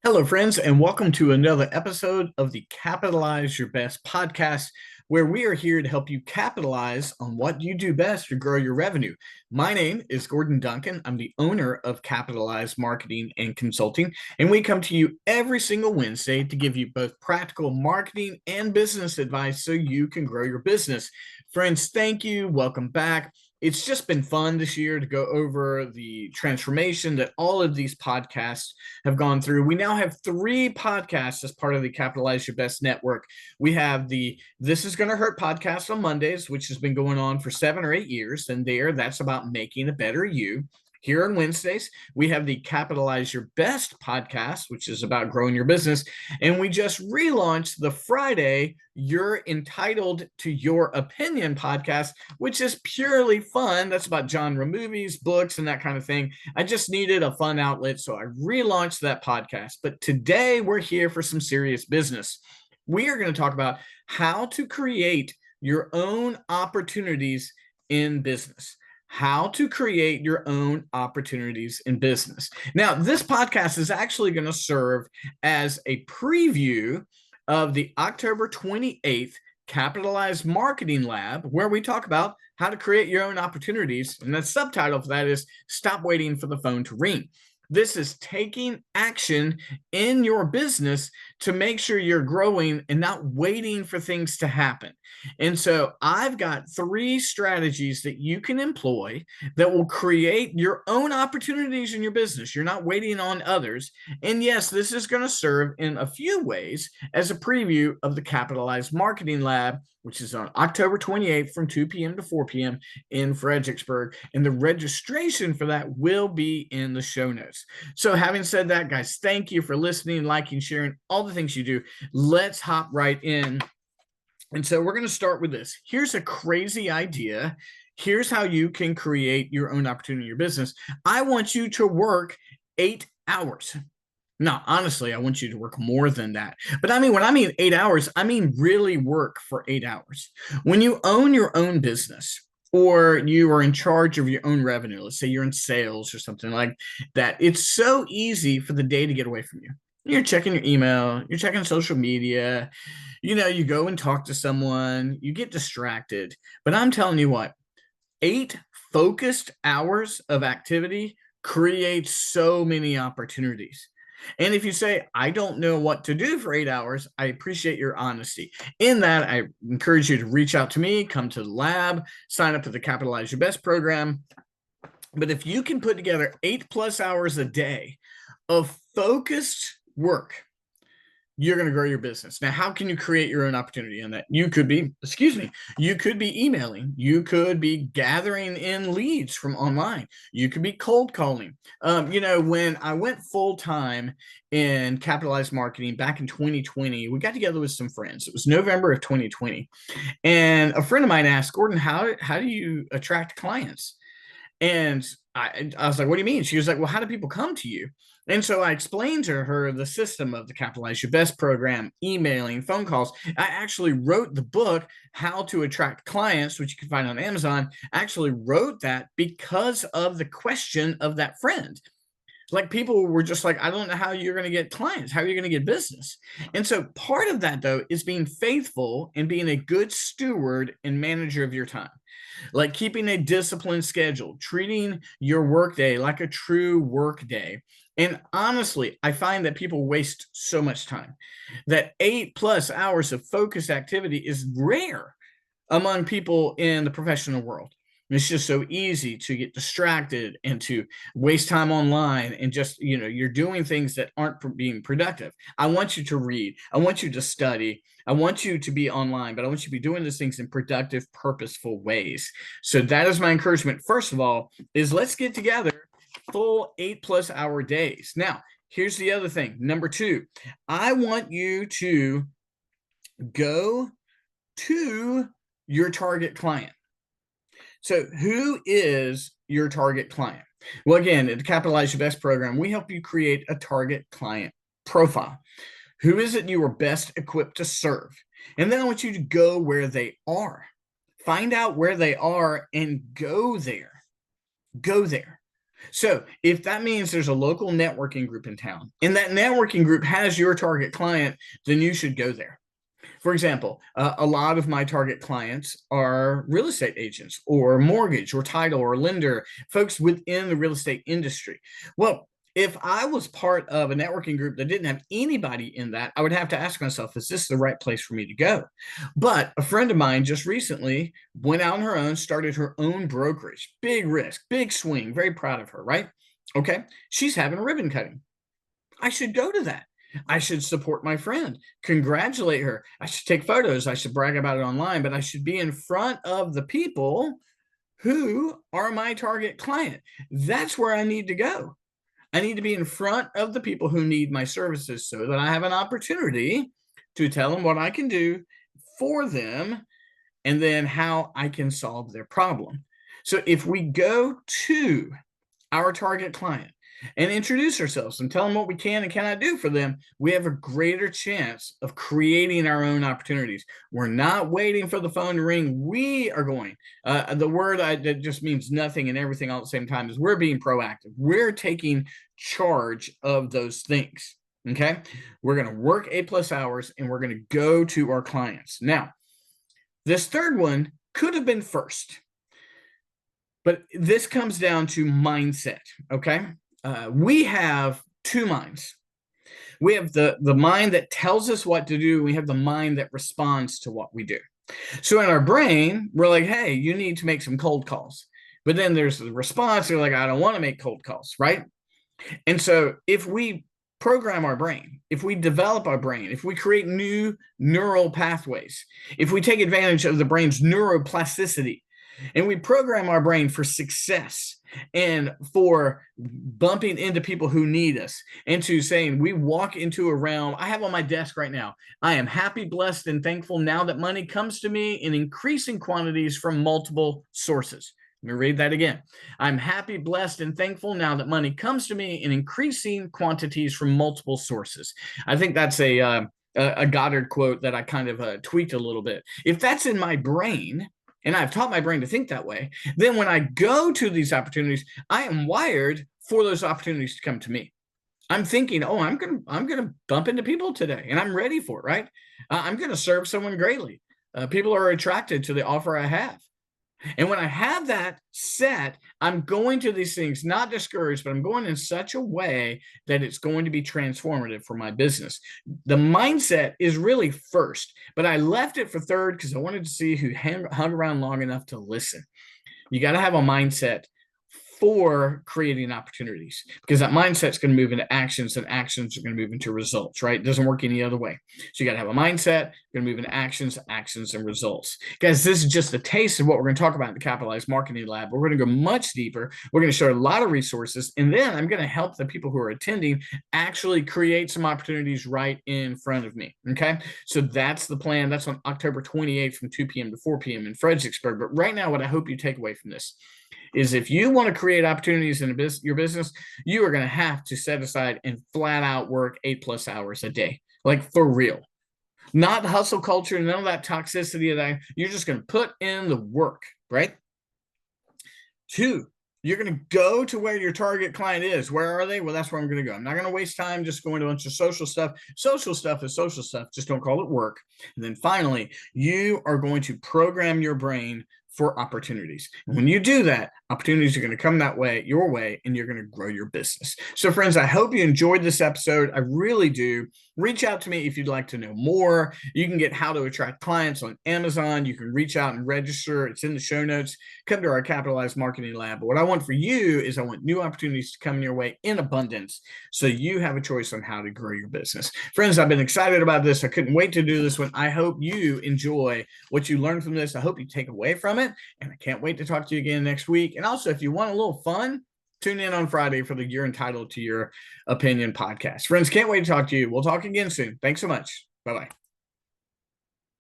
Hello, friends, and welcome to another episode of the Capitalize Your Best podcast, where we are here to help you capitalize on what you do best to grow your revenue. My name is Gordon Duncan. I'm the owner of Capitalize Marketing and Consulting, and we come to you every single Wednesday to give you both practical marketing and business advice so you can grow your business. Friends, thank you. Welcome back. It's just been fun this year to go over the transformation that all of these podcasts have gone through. We now have 3 podcasts as part of the Capitalize Your Best network. We have the This Is Gonna Hurt podcast on Mondays, which has been going on for 7 or 8 years, and that's about making a better you. Here on Wednesdays, we have the Capitalize Your Best podcast, which is about growing your business. And we just relaunched the Friday You're Entitled to Your Opinion podcast, which is purely fun. That's about genre movies, books, and that kind of thing. I just needed a fun outlet, so I relaunched that podcast. But today we're here for some serious business. We are going to talk about how to create your own opportunities in business. How to create your own opportunities in business. Now, this podcast is actually going to serve as a preview of the October 28th Capitalized Marketing Lab, where we talk about how to create your own opportunities. And the subtitle for that is Stop Waiting for the Phone to Ring. This is taking action in your business to make sure you're growing and not waiting for things to happen. And so I've got 3 strategies that you can employ that will create your own opportunities in your business. You're not waiting on others. And yes, this is going to serve in a few ways as a preview of the Capitalized Marketing Lab, which is on October 28th from 2 p.m. to 4 p.m. in Fredericksburg. And the registration for that will be in the show notes. So having said that, guys, thank you for listening, liking, sharing, all the things you do. Let's hop right in. And so we're going to start with this. Here's a crazy idea. Here's how you can create your own opportunity in your business. I want you to work 8 hours. No, honestly, I want you to work more than that. But I mean, when I mean 8 hours, I mean really work for 8 hours. When you own your own business or you are in charge of your own revenue, let's say you're in sales or something like that, it's so easy for the day to get away from you. You're checking your email, you're checking social media, you go and talk to someone, you get distracted. But I'm telling you what, 8 focused hours of activity creates so many opportunities. And if you say, I don't know what to do for 8 hours, I appreciate your honesty. In that, I encourage you to reach out to me, come to the lab, sign up for the Capitalize Your Best program. But if you can put together 8+ hours a day of focused work, you're going to grow your business. Now, how can you create your own opportunity in that? You could be emailing. You could be gathering in leads from online. You could be cold calling. When I went full time in capitalized marketing back in 2020, we got together with some friends. It was November of 2020. And a friend of mine asked, Gordon, how do you attract clients? And I was like, what do you mean? She was like, well, how do people come to you? And so I explained to her the system of the Capitalize Your Best program, emailing, phone calls. I actually wrote the book, How to Attract Clients, which you can find on Amazon. I actually wrote that because of the question of that friend. Like, people were just like, I don't know how you're going to get clients. How are you going to get business? And so part of that, though, is being faithful and being a good steward and manager of your time. Like keeping a disciplined schedule, treating your workday like a true workday. And honestly, I find that people waste so much time. That 8+ hours of focused activity is rare among people in the professional world. It's just so easy to get distracted and to waste time online and just, you're doing things that aren't being productive. I want you to read. I want you to study. I want you to be online, but I want you to be doing these things in productive, purposeful ways. So that is my encouragement. First of all, is let's get together full 8+ hour days. Now, here's the other thing. Number 2, I want you to go to your target client. So who is your target client? Well, again, at the Capitalize Your Best program, we help you create a target client profile. Who is it you are best equipped to serve? And then I want you to go where they are. Find out where they are and go there. Go there. So if that means there's a local networking group in town and that networking group has your target client, then you should go there. For example, a lot of my target clients are real estate agents or mortgage or title or lender, folks within the real estate industry. Well, if I was part of a networking group that didn't have anybody in that, I would have to ask myself, is this the right place for me to go? But a friend of mine just recently went out on her own, started her own brokerage. Big risk, big swing, very proud of her, right? Okay. She's having a ribbon cutting. I should go to that. I should support my friend, congratulate her. I should take photos. I should brag about it online, but I should be in front of the people who are my target client. That's where I need to go. I need to be in front of the people who need my services so that I have an opportunity to tell them what I can do for them and then how I can solve their problem. So if we go to our target client and introduce ourselves and tell them what we can and cannot do for them, we have a greater chance of creating our own opportunities. We're not waiting for the phone to ring. We are going. The word that just means nothing and everything all at the same time is we're being proactive. We're taking charge of those things. Okay. We're going to work 8+ hours and we're going to go to our clients. Now, this third one could have been first, but this comes down to mindset. Okay. We have two minds. We have the mind that tells us what to do. We have the mind that responds to what we do. So in our brain, we're like, hey, you need to make some cold calls. But then there's the response. You're like, I don't want to make cold calls, right? And so if we program our brain, if we develop our brain, if we create new neural pathways, if we take advantage of the brain's neuroplasticity, and we program our brain for success and for bumping into people who need us, and to saying we walk into a realm. I have on my desk right now, I am happy, blessed, and thankful now that money comes to me in increasing quantities from multiple sources. Let me read that again. I'm happy, blessed, and thankful now that money comes to me in increasing quantities from multiple sources. I think that's a Goddard quote that I kind of tweaked a little bit. If that's in my brain, and I've taught my brain to think that way, then when I go to these opportunities, I am wired for those opportunities to come to me. I'm thinking, oh, I'm gonna bump into people today, and I'm ready for it, right? I'm gonna serve someone greatly. People are attracted to the offer I have. And when I have that set, I'm going to these things, not discouraged, but I'm going in such a way that it's going to be transformative for my business. The mindset is really first, but I left it for third because I wanted to see who hung around long enough to listen. You got to have a mindset for creating opportunities, because that mindset is going to move into actions, and actions are going to move into results, right? It doesn't work any other way. So you got to have a mindset, going to move into actions, and results. Guys, this is just a taste of what we're going to talk about in the Capitalized Marketing Lab. We're going to go much deeper. We're going to show a lot of resources, and then I'm going to help the people who are attending actually create some opportunities right in front of me. Okay. So that's the plan. That's on October 28th from 2 p.m. to 4 p.m. in Fredericksburg. But right now, what I hope you take away from this is if you want to create opportunities in your business, you are going to have to set aside and flat out work 8+ hours a day, like for real. Not hustle culture, none of that toxicity of that. You're just going to put in the work, right? 2, you're going to go to where your target client is. Where are they? Well, that's where I'm going to go. I'm not going to waste time just going to a bunch of social stuff. Social stuff is social stuff. Just don't call it work. And then finally, you are going to program your brain for opportunities. And when you do that, opportunities are going to come your way, and you're going to grow your business. So friends, I hope you enjoyed this episode. I really do. Reach out to me if you'd like to know more. You can get How to Attract Clients on Amazon. You can reach out and register. It's in the show notes. Come to our Capitalized Marketing Lab. But what I want for you is I want new opportunities to come your way in abundance, so you have a choice on how to grow your business. Friends, I've been excited about this. I couldn't wait to do this one. I hope you enjoy what you learned from this. I hope you take away from it. And I can't wait to talk to you again next week. And also, if you want a little fun, tune in on Friday for the You're Entitled to Your Opinion podcast. Friends, can't wait to talk to you. We'll talk again soon. Thanks so much. Bye-bye.